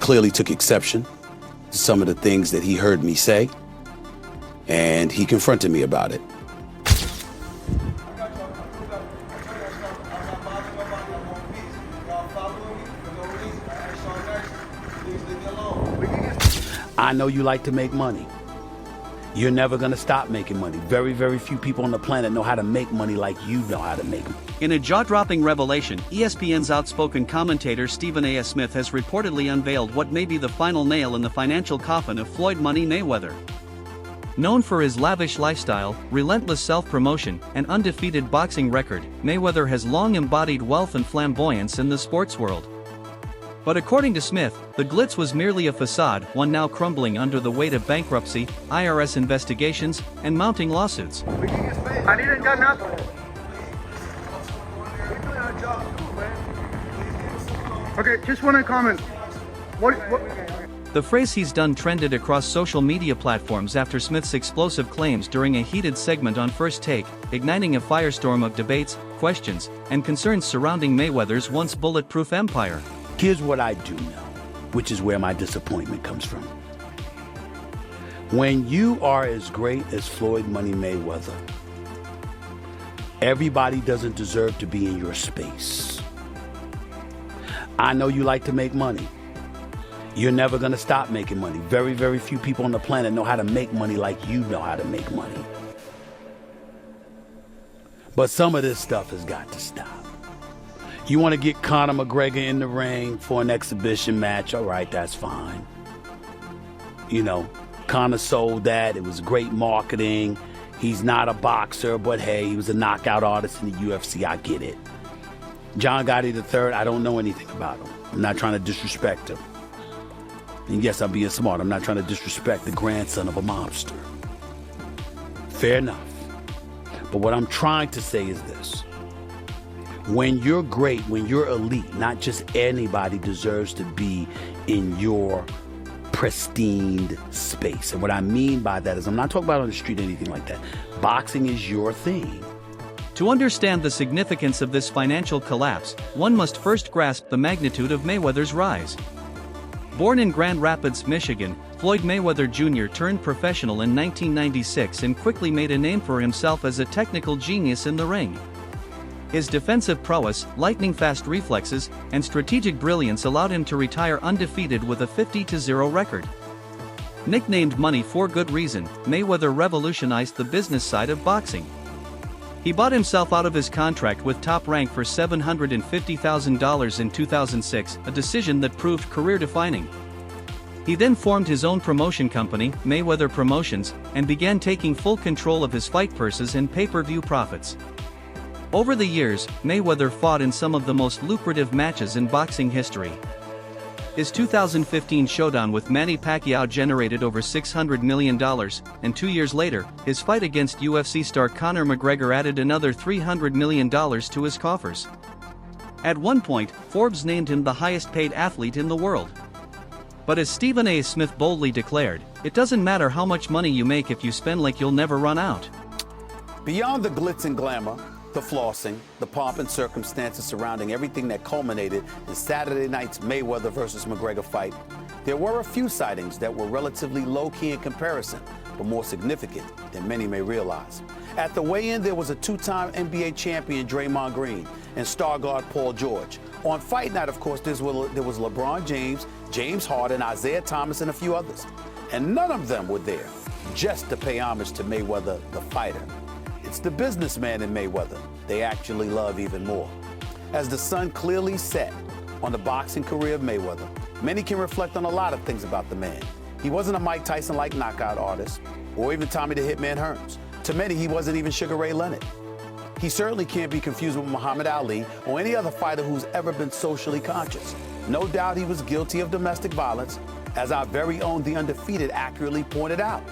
clearly took exception to some of the things that he heard me say, and he confronted me about it. I know you like to make money. You're never going to stop making money. Very, very few people on the planet know how to make money like you know how to make money. In a jaw-dropping revelation, ESPN's outspoken commentator Stephen A. Smith has reportedly unveiled what may be the final nail in the financial coffin of Floyd "Money" Mayweather. Known for his lavish lifestyle, relentless self-promotion, and undefeated boxing record, Mayweather has long embodied wealth and flamboyance in the sports world. But according to Smith, the glitz was merely a facade, one now crumbling under the weight of bankruptcy, IRS investigations, and mounting lawsuits. I didn't got nothing. Okay, just want to comment. What? The phrase "he's done" trended across social media platforms after Smith's explosive claims during a heated segment on First Take, igniting a firestorm of debates, questions, and concerns surrounding Mayweather's once bulletproof empire. Here's what I do know, which is where my disappointment comes from. When you are as great as Floyd "Money" Mayweather, everybody doesn't deserve to be in your space. I know you like to make money. You're never going to stop making money. Very, very few people on the planet know how to make money like you know how to make money. But some of this stuff has got to stop. You want to get Conor McGregor in the ring for an exhibition match? All right, that's fine. You know, Conor sold that. It was great marketing. He's not a boxer, but hey, he was a knockout artist in the UFC. I get it. John Gotti III, I don't know anything about him. I'm not trying to disrespect him. And yes, I'm being smart. I'm not trying to disrespect the grandson of a mobster. Fair enough. But what I'm trying to say is this. When you're great, when you're elite, not just anybody deserves to be in your pristine space. And what I mean by that is I'm not talking about on the street or anything like that. Boxing is your thing. To understand the significance of this financial collapse, one must first grasp the magnitude of Mayweather's rise. Born in Grand Rapids, Michigan, Floyd Mayweather Jr. turned professional in 1996 and quickly made a name for himself as a technical genius in the ring. His defensive prowess, lightning-fast reflexes, and strategic brilliance allowed him to retire undefeated with a 50-0 record. Nicknamed Money for good reason, Mayweather revolutionized the business side of boxing. He bought himself out of his contract with Top Rank for $750,000 in 2006, a decision that proved career-defining. He then formed his own promotion company, Mayweather Promotions, and began taking full control of his fight purses and pay-per-view profits. Over the years, Mayweather fought in some of the most lucrative matches in boxing history. His 2015 showdown with Manny Pacquiao generated over $600 million, and 2 years later, his fight against UFC star Conor McGregor added another $300 million to his coffers. At one point, Forbes named him the highest-paid athlete in the world. But as Stephen A. Smith boldly declared, it doesn't matter how much money you make if you spend like you'll never run out. Beyond the glitz and glamour, the flossing, the pomp and circumstances surrounding everything that culminated in Saturday night's Mayweather versus McGregor fight, there were a few sightings that were relatively low-key in comparison, but more significant than many may realize. At the weigh-in, there was a two-time NBA champion, Draymond Green, and star guard Paul George. On fight night, of course, there was LeBron James, James Harden, Isaiah Thomas, and a few others. And none of them were there just to pay homage to Mayweather, the fighter. It's the businessman in Mayweather they actually love even more. As the sun clearly set on the boxing career of Mayweather, many can reflect on a lot of things about the man. He wasn't a Mike Tyson-like knockout artist, or even Tommy the Hitman Hearns. To many, he wasn't even Sugar Ray Leonard. He certainly can't be confused with Muhammad Ali or any other fighter who's ever been socially conscious. No doubt he was guilty of domestic violence, as our very own The Undefeated accurately pointed out.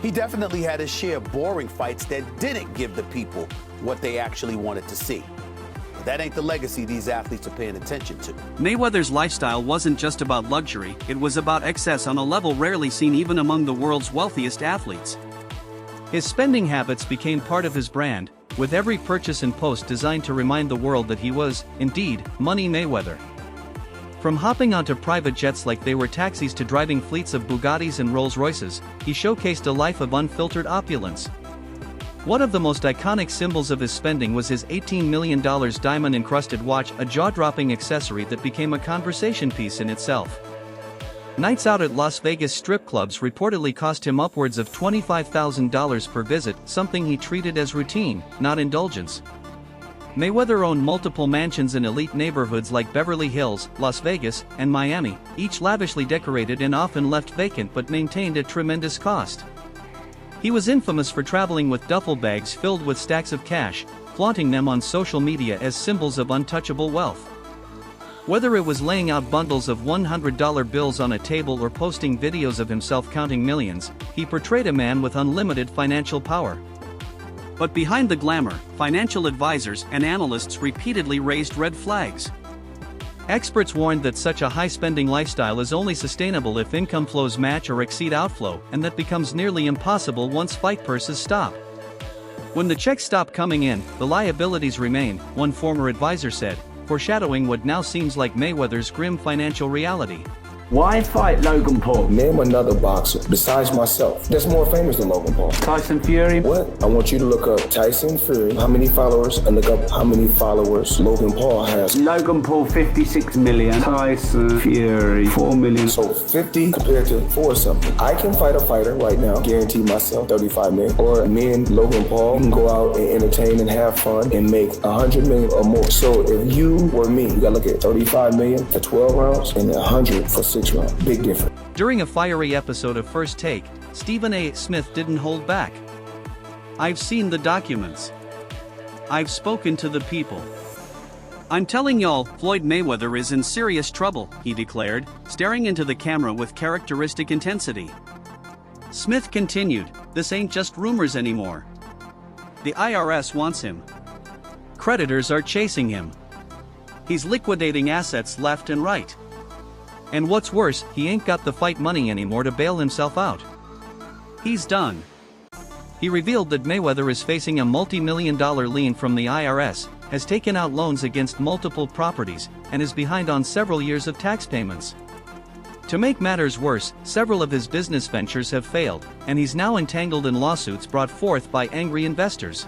He definitely had his share of boring fights that didn't give the people what they actually wanted to see. But that ain't the legacy these athletes are paying attention to. Mayweather's lifestyle wasn't just about luxury, it was about excess on a level rarely seen even among the world's wealthiest athletes. His spending habits became part of his brand, with every purchase and post designed to remind the world that he was, indeed, Money Mayweather. From hopping onto private jets like they were taxis to driving fleets of Bugattis and Rolls-Royces, he showcased a life of unfiltered opulence. One of the most iconic symbols of his spending was his $18 million diamond-encrusted watch, a jaw-dropping accessory that became a conversation piece in itself. Nights out at Las Vegas strip clubs reportedly cost him upwards of $25,000 per visit, something he treated as routine, not indulgence. Mayweather owned multiple mansions in elite neighborhoods like Beverly Hills, Las Vegas, and Miami, each lavishly decorated and often left vacant but maintained at tremendous cost. He was infamous for traveling with duffel bags filled with stacks of cash, flaunting them on social media as symbols of untouchable wealth. Whether it was laying out bundles of $100 bills on a table or posting videos of himself counting millions, he portrayed a man with unlimited financial power. But behind the glamour, financial advisors and analysts repeatedly raised red flags. Experts warned that such a high-spending lifestyle is only sustainable if income flows match or exceed outflow, and that becomes nearly impossible once fight purses stop. When the checks stop coming in, the liabilities remain, one former advisor said, foreshadowing what now seems like Mayweather's grim financial reality. Why fight Logan Paul? Name another boxer besides myself that's more famous than Logan Paul. Tyson Fury? What? I want you to look up Tyson Fury, how many followers, and look up how many followers Logan Paul has. Logan Paul 56 million, Tyson Fury 4 million. So 50 compared to 4 something. I can fight a fighter right now, guarantee myself 35 million. Or me and Logan Paul can go out and entertain and have fun and make 100 million or more. So if you were me, you gotta look at 35 million for 12 rounds and 100 for 6 rounds. Big difference. During a fiery episode of First Take, Stephen A. Smith didn't hold back. "I've seen the documents. I've spoken to the people. I'm telling y'all, Floyd Mayweather is in serious trouble," he declared, staring into the camera with characteristic intensity. Smith continued, "This ain't just rumors anymore. The IRS wants him. Creditors are chasing him. He's liquidating assets left and right. And what's worse, he ain't got the fight money anymore to bail himself out. He's done." He revealed that Mayweather is facing a multi-million-dollar lien from the IRS, has taken out loans against multiple properties, and is behind on several years of tax payments. To make matters worse, several of his business ventures have failed, and he's now entangled in lawsuits brought forth by angry investors.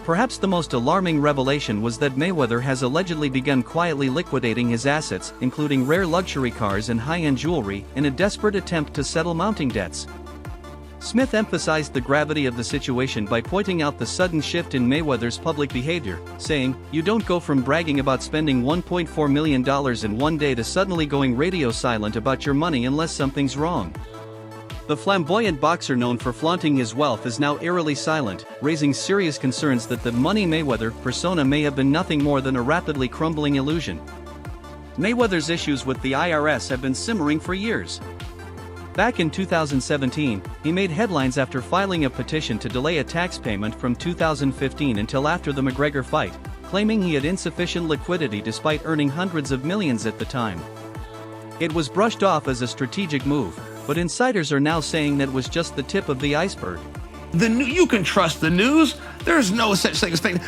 Perhaps the most alarming revelation was that Mayweather has allegedly begun quietly liquidating his assets, including rare luxury cars and high-end jewelry, in a desperate attempt to settle mounting debts. Smith emphasized the gravity of the situation by pointing out the sudden shift in Mayweather's public behavior, saying, "You don't go from bragging about spending $1.4 million in one day to suddenly going radio silent about your money unless something's wrong." The flamboyant boxer known for flaunting his wealth is now eerily silent, raising serious concerns that the Money Mayweather persona may have been nothing more than a rapidly crumbling illusion. Mayweather's issues with the IRS have been simmering for years. Back in 2017, he made headlines after filing a petition to delay a tax payment from 2015 until after the McGregor fight, claiming he had insufficient liquidity despite earning hundreds of millions at the time. It was brushed off as a strategic move, but insiders are now saying that was just the tip of the iceberg. You can trust the news. There's no such thing as fake.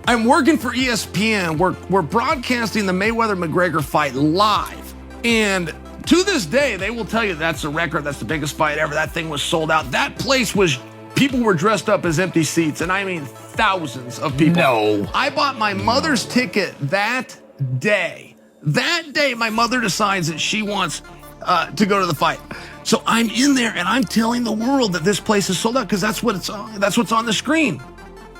I'm working for ESPN. We're broadcasting the Mayweather-McGregor fight live. And to this day, they will tell you that's a record. That's the biggest fight ever. That thing was sold out. That place was, people were dressed up as empty seats. And I mean thousands of people. No. I bought my mother's ticket that day. That day, my mother decides that she wants to go to the fight. So I'm in there and I'm telling the world that this place is sold out because that's what's on the screen.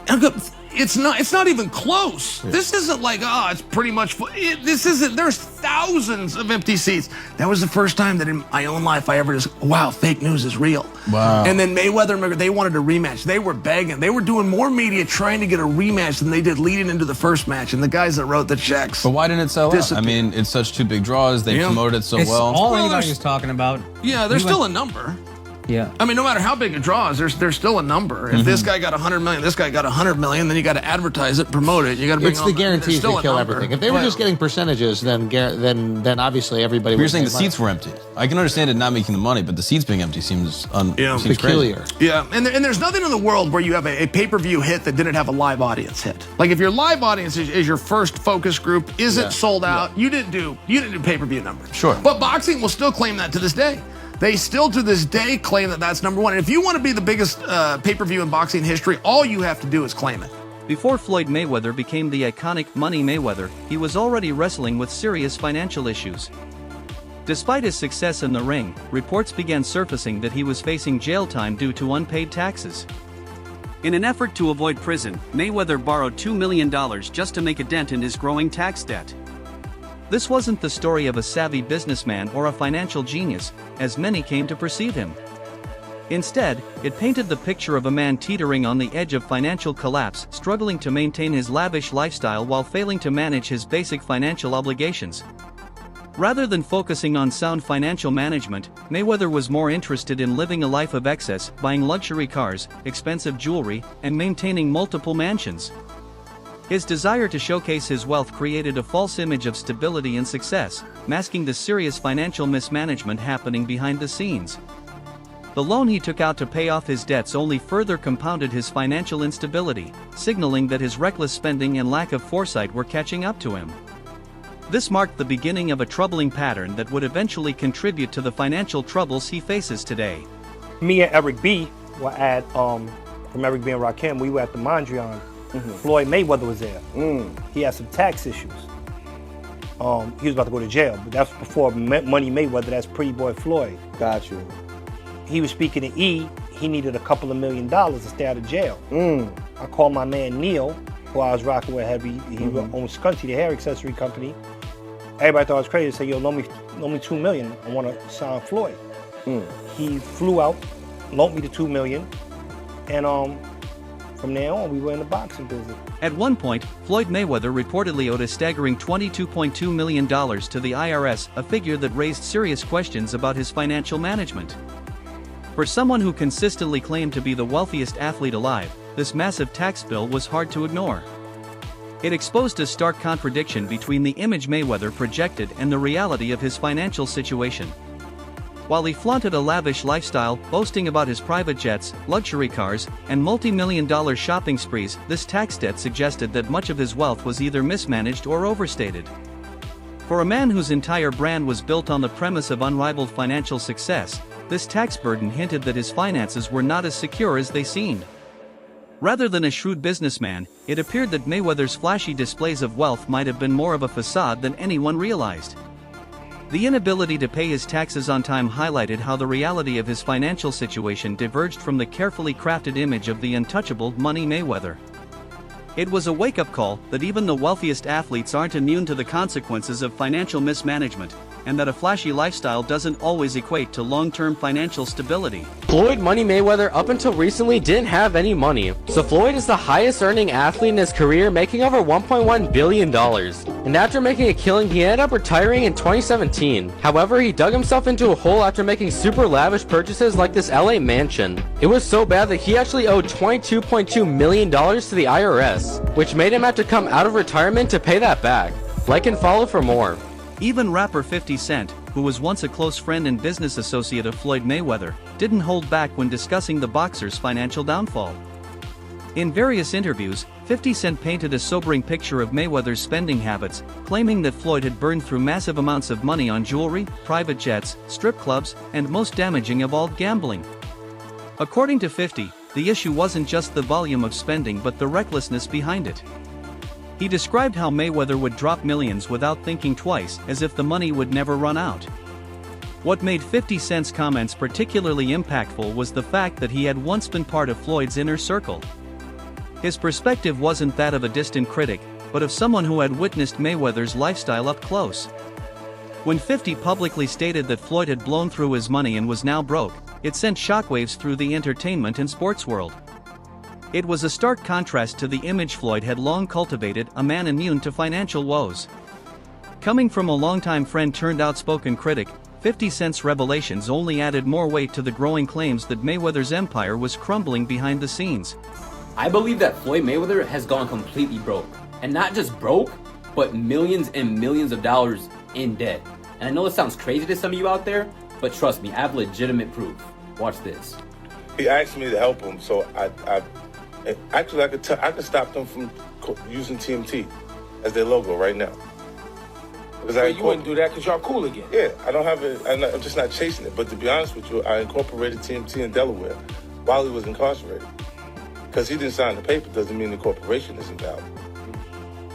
And it's not even close. Yeah. This isn't like, it's pretty much full. There's thousands of empty seats. That was the first time that in my own life I ever just, wow, fake news is real. Wow. And then Mayweather, they wanted a rematch. They were begging. They were doing more media trying to get a rematch than they did leading into the first match. And the guys that wrote the checks. But why didn't it sell out? I mean, it's such two big draws. They promoted it so well. All anybody is talking about. Yeah, there's still a number. Yeah. I mean, no matter how big a draw is, there's still a number. If this guy got 100 million, this guy got 100 million, then you got to advertise it, promote it. You got to bring. It's the guarantees that kill everything. If they were just getting percentages, then obviously everybody. You're saying the seats were empty. I can understand it not making the money, but the seats being empty seems peculiar. Crazy. Yeah, and there's nothing in the world where you have a pay-per-view hit that didn't have a live audience hit. Like if your live audience is your first focus group, isn't sold out, you didn't do pay-per-view numbers. Sure. But boxing will still claim that to this day. They still to this day claim that that's number one. And if you want to be the biggest pay-per-view in boxing history, all you have to do is claim it. Before Floyd Mayweather became the iconic Money Mayweather, he was already wrestling with serious financial issues. Despite his success in the ring, reports began surfacing that he was facing jail time due to unpaid taxes. In an effort to avoid prison, Mayweather borrowed $2 million just to make a dent in his growing tax debt. This wasn't the story of a savvy businessman or a financial genius, as many came to perceive him. Instead, it painted the picture of a man teetering on the edge of financial collapse, struggling to maintain his lavish lifestyle while failing to manage his basic financial obligations. Rather than focusing on sound financial management, Mayweather was more interested in living a life of excess, buying luxury cars, expensive jewelry, and maintaining multiple mansions. His desire to showcase his wealth created a false image of stability and success, masking the serious financial mismanagement happening behind the scenes. The loan he took out to pay off his debts only further compounded his financial instability, signaling that his reckless spending and lack of foresight were catching up to him. This marked the beginning of a troubling pattern that would eventually contribute to the financial troubles he faces today. Me and Eric B. were at, from Eric B. and Rakim, we were at the Mondrian. Floyd Mayweather was there. He had some tax issues. He was about to go to jail, but that's before Money Mayweather, that's Pretty Boy Floyd. Got you. He was speaking to E, he needed a couple of $1 million to stay out of jail. I called my man Neil, who I was rocking with heavy, he owns Scunty, the hair accessory company. Everybody thought I was crazy, said, yo, loan me $2 million, I want to sign Floyd. He flew out, loaned me the $2 million, and from there on, we were in the boxing business. At one point, Floyd Mayweather reportedly owed a staggering $22.2 million to the IRS, a figure that raised serious questions about his financial management. For someone who consistently claimed to be the wealthiest athlete alive, this massive tax bill was hard to ignore. It exposed a stark contradiction between the image Mayweather projected and the reality of his financial situation. While he flaunted a lavish lifestyle, boasting about his private jets, luxury cars, and multi-million-dollar shopping sprees, this tax debt suggested that much of his wealth was either mismanaged or overstated. For a man whose entire brand was built on the premise of unrivaled financial success, this tax burden hinted that his finances were not as secure as they seemed. Rather than a shrewd businessman, it appeared that Mayweather's flashy displays of wealth might have been more of a facade than anyone realized. The inability to pay his taxes on time highlighted how the reality of his financial situation diverged from the carefully crafted image of the untouchable Money Mayweather. It was a wake-up call that even the wealthiest athletes aren't immune to the consequences of financial mismanagement, and that a flashy lifestyle doesn't always equate to long-term financial stability. Floyd Money Mayweather up until recently didn't have any money, so Floyd is the highest earning athlete in his career, making over $1.1 billion. And after making a killing, he ended up retiring in 2017. However, he dug himself into a hole after making super lavish purchases like this LA mansion. It was so bad that he actually owed $22.2 million to the IRS, which made him have to come out of retirement to pay that back. Like and follow for more. Even rapper 50 Cent, who was once a close friend and business associate of Floyd Mayweather, didn't hold back when discussing the boxer's financial downfall. In various interviews, 50 Cent painted a sobering picture of Mayweather's spending habits, claiming that Floyd had burned through massive amounts of money on jewelry, private jets, strip clubs, and most damaging of all, gambling. According to 50, the issue wasn't just the volume of spending but the recklessness behind it. He described how Mayweather would drop millions without thinking twice, as if the money would never run out. What made 50 Cent's comments particularly impactful was the fact that he had once been part of Floyd's inner circle. His perspective wasn't that of a distant critic, but of someone who had witnessed Mayweather's lifestyle up close. When 50 publicly stated that Floyd had blown through his money and was now broke, it sent shockwaves through the entertainment and sports world. It was a stark contrast to the image Floyd had long cultivated, a man immune to financial woes. Coming from a longtime friend turned outspoken critic, 50 Cent's revelations only added more weight to the growing claims that Mayweather's empire was crumbling behind the scenes. I believe that Floyd Mayweather has gone completely broke. And not just broke, but millions and millions of dollars in debt. And I know it sounds crazy to some of you out there, but trust me, I have legitimate proof. Watch this. He asked me to help him, so I could stop them from using TMT as their logo right now. Because you wouldn't do that because y'all cool again. Yeah, I don't have it. I'm just not chasing it. But to be honest with you, I incorporated TMT in Delaware while he was incarcerated. Because he didn't sign the paper doesn't mean the corporation isn't valid.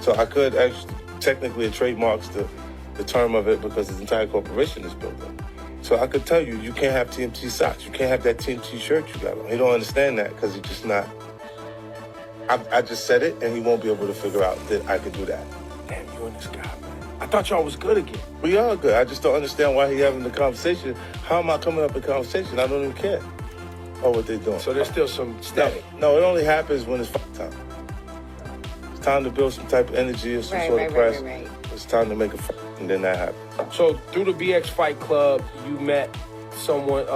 So I could actually, technically it trademarks the term of it because his entire corporation is built up. So I could tell you, you can't have TMT socks. You can't have that TMT shirt you got on. He don't understand that because he's just not. I just said it and he won't be able to figure out that I could do that. Damn, you and this guy, man. I thought y'all was good again. We are good. I just don't understand why he having the conversation. How am I coming up in conversation? I don't even care about what they're doing. So there's still some static. No, it only happens when it's time. It's time to build some type of energy or some sort of press. Right. It's time to make a and then that happens. So through the BX Fight Club, you met someone,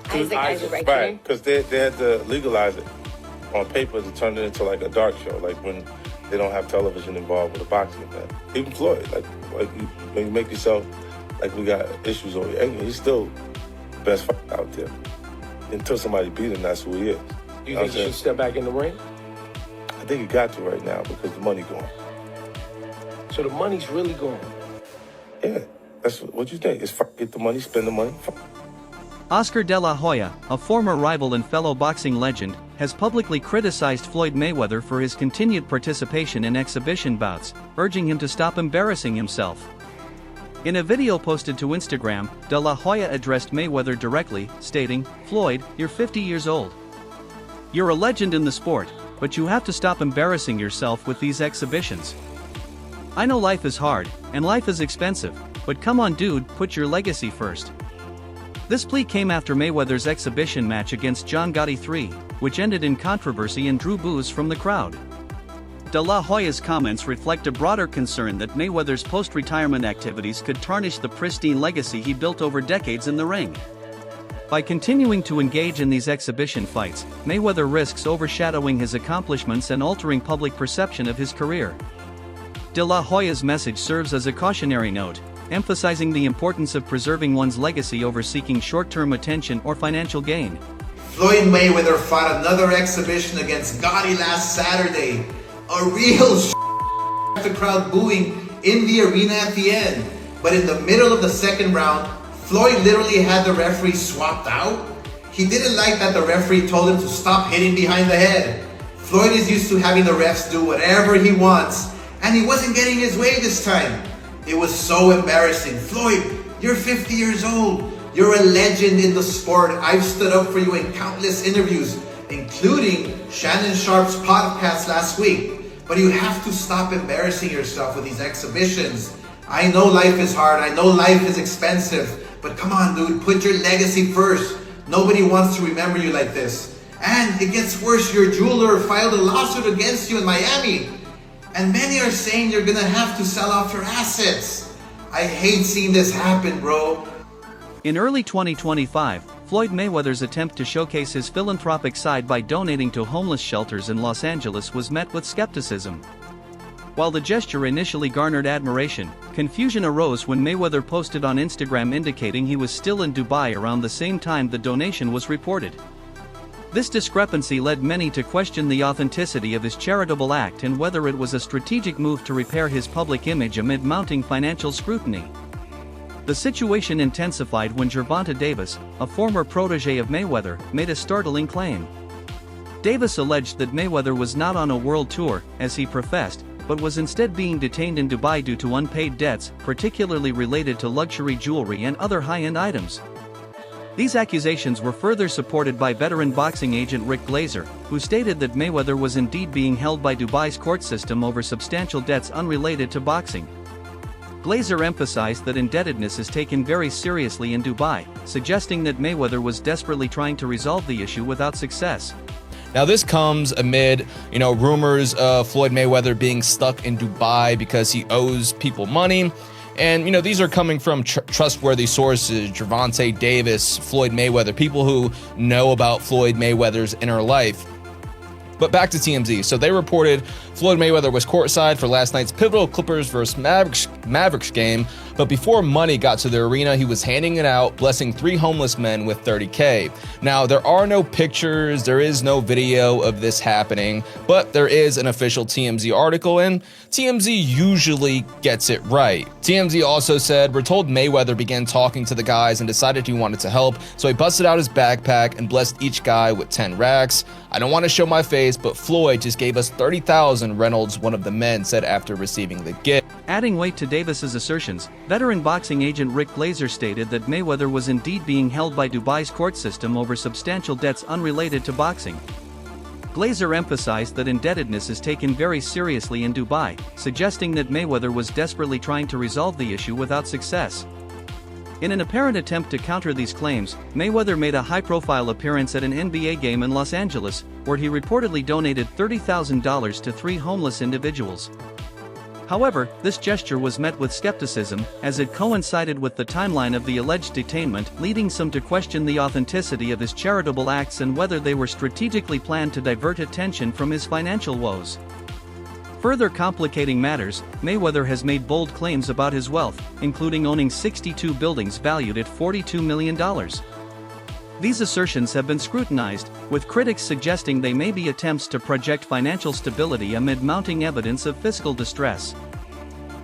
Isaac, right? Because they had to legalize it on paper to turn it into like a dark show, like when they don't have television involved with a boxing event. Even Floyd, when you make yourself like we got issues over here, he's still the best fighter out there. Until somebody beat him, that's who he is. You think he should step back in the ring? I think he got to right now because the money going. So the money's really going? Yeah, that's what you think. It's get the money, spend the money. Oscar De La Hoya, a former rival and fellow boxing legend, has publicly criticized Floyd Mayweather for his continued participation in exhibition bouts, urging him to stop embarrassing himself. In a video posted to Instagram, De La Hoya addressed Mayweather directly, stating, "Floyd, you're 50 years old. You're a legend in the sport, but you have to stop embarrassing yourself with these exhibitions. I know life is hard, and life is expensive, but come on dude, put your legacy first." This plea came after Mayweather's exhibition match against John Gotti III, which ended in controversy and drew boos from the crowd. De La Hoya's comments reflect a broader concern that Mayweather's post-retirement activities could tarnish the pristine legacy he built over decades in the ring. By continuing to engage in these exhibition fights, Mayweather risks overshadowing his accomplishments and altering public perception of his career. De La Hoya's message serves as a cautionary note, emphasizing the importance of preserving one's legacy over seeking short-term attention or financial gain. Floyd Mayweather fought another exhibition against Gotti last Saturday. A real the crowd booing in the arena at the end. But in the middle of the second round, Floyd literally had the referee swapped out. He didn't like that the referee told him to stop hitting behind the head. Floyd is used to having the refs do whatever he wants, and he wasn't getting his way this time. It was so embarrassing. Floyd, you're 50 years old. You're a legend in the sport. I've stood up for you in countless interviews, including Shannon Sharp's podcast last week. But you have to stop embarrassing yourself with these exhibitions. I know life is hard. I know life is expensive. But come on, dude, put your legacy first. Nobody wants to remember you like this. And it gets worse. Your jeweler filed a lawsuit against you in Miami. And many are saying you're gonna have to sell off your assets. I hate seeing this happen, bro. In early 2025, Floyd Mayweather's attempt to showcase his philanthropic side by donating to homeless shelters in Los Angeles was met with skepticism. While the gesture initially garnered admiration, confusion arose when Mayweather posted on Instagram indicating he was still in Dubai around the same time the donation was reported. This discrepancy led many to question the authenticity of his charitable act and whether it was a strategic move to repair his public image amid mounting financial scrutiny. The situation intensified when Gervonta Davis, a former protege of Mayweather, made a startling claim. Davis alleged that Mayweather was not on a world tour, as he professed, but was instead being detained in Dubai due to unpaid debts, particularly related to luxury jewelry and other high-end items. These accusations were further supported by veteran boxing agent Rick Glazer, who stated that Mayweather was indeed being held by Dubai's court system over substantial debts unrelated to boxing. Glazer emphasized that indebtedness is taken very seriously in Dubai, suggesting that Mayweather was desperately trying to resolve the issue without success. Now this comes amid, rumors of Floyd Mayweather being stuck in Dubai because he owes people money. And, these are coming from trustworthy sources, Gervonta Davis, Floyd Mayweather, people who know about Floyd Mayweather's inner life. But back to TMZ. So they reported Floyd Mayweather was courtside for last night's pivotal Clippers versus Mavericks game, but before money got to the arena, he was handing it out, blessing 3 homeless men with $30K. Now, there are no pictures, there is no video of this happening, but there is an official TMZ article, and TMZ usually gets it right. TMZ also said, we're told Mayweather began talking to the guys and decided he wanted to help, so he busted out his backpack and blessed each guy with 10 racks. I don't want to show my face, but Floyd just gave us 30,000, Reynolds, one of the men, said after receiving the gift. Adding weight to Davis's assertions, veteran boxing agent Rick Glazer stated that Mayweather was indeed being held by Dubai's court system over substantial debts unrelated to boxing. Glazer emphasized that indebtedness is taken very seriously in Dubai, suggesting that Mayweather was desperately trying to resolve the issue without success. In an apparent attempt to counter these claims, Mayweather made a high-profile appearance at an NBA game in Los Angeles, where he reportedly donated $30,000 to 3 homeless individuals. However, this gesture was met with skepticism, as it coincided with the timeline of the alleged detainment, leading some to question the authenticity of his charitable acts and whether they were strategically planned to divert attention from his financial woes. Further complicating matters, Mayweather has made bold claims about his wealth, including owning 62 buildings valued at $42 million. These assertions have been scrutinized, with critics suggesting they may be attempts to project financial stability amid mounting evidence of fiscal distress.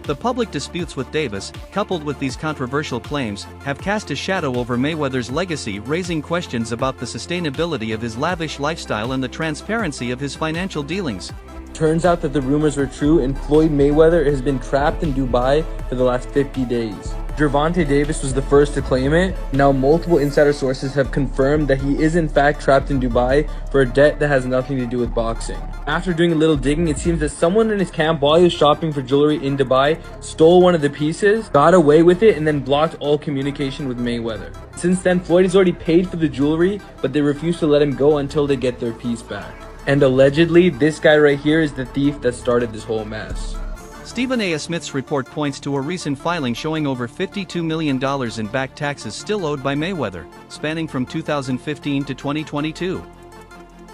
The public disputes with Davis, coupled with these controversial claims, have cast a shadow over Mayweather's legacy, raising questions about the sustainability of his lavish lifestyle and the transparency of his financial dealings. Turns out that the rumors were true, and Floyd Mayweather has been trapped in Dubai for the last 50 days. Gervonta Davis was the first to claim it. Now multiple insider sources have confirmed that he is in fact trapped in Dubai for a debt that has nothing to do with boxing. After doing a little digging, it seems that someone in his camp, while he was shopping for jewelry in Dubai, stole one of the pieces, got away with it, and then blocked all communication with Mayweather. Since then, Floyd has already paid for the jewelry, but they refuse to let him go until they get their piece back. And allegedly, this guy right here is the thief that started this whole mess. Stephen A. Smith's report points to a recent filing showing over $52 million in back taxes still owed by Mayweather, spanning from 2015 to 2022.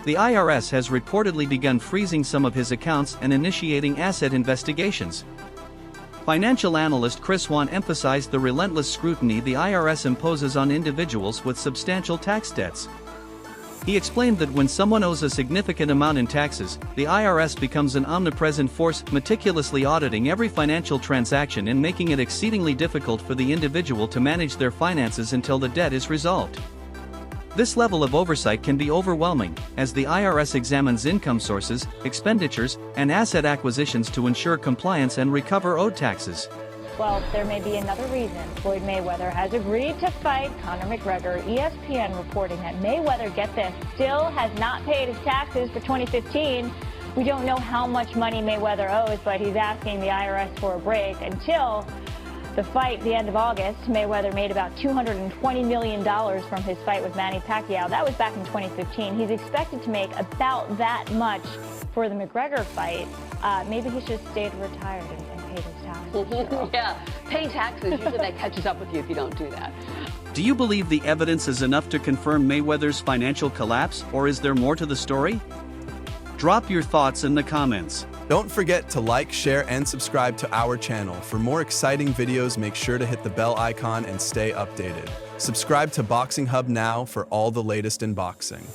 The IRS has reportedly begun freezing some of his accounts and initiating asset investigations. Financial analyst Chris Wan emphasized the relentless scrutiny the IRS imposes on individuals with substantial tax debts. He explained that when someone owes a significant amount in taxes, the IRS becomes an omnipresent force, meticulously auditing every financial transaction and making it exceedingly difficult for the individual to manage their finances until the debt is resolved. This level of oversight can be overwhelming, as the IRS examines income sources, expenditures, and asset acquisitions to ensure compliance and recover owed taxes. Well, there may be another reason Floyd Mayweather has agreed to fight Conor McGregor. ESPN reporting that Mayweather, get this, still has not paid his taxes for 2015. We don't know how much money Mayweather owes, but he's asking the IRS for a break. Until the fight, the end of August, Mayweather made about $220 million from his fight with Manny Pacquiao. That was back in 2015. He's expected to make about that much for the McGregor fight. Maybe he should stay retired and pay his taxes. Yeah, pay taxes. Usually that catches up with you if you don't do that. Do you believe the evidence is enough to confirm Mayweather's financial collapse, or is there more to the story? Drop your thoughts in the comments. Don't forget to like, share, and subscribe to our channel. For more exciting videos, make sure to hit the bell icon and stay updated. Subscribe to Boxing Hub now for all the latest in boxing.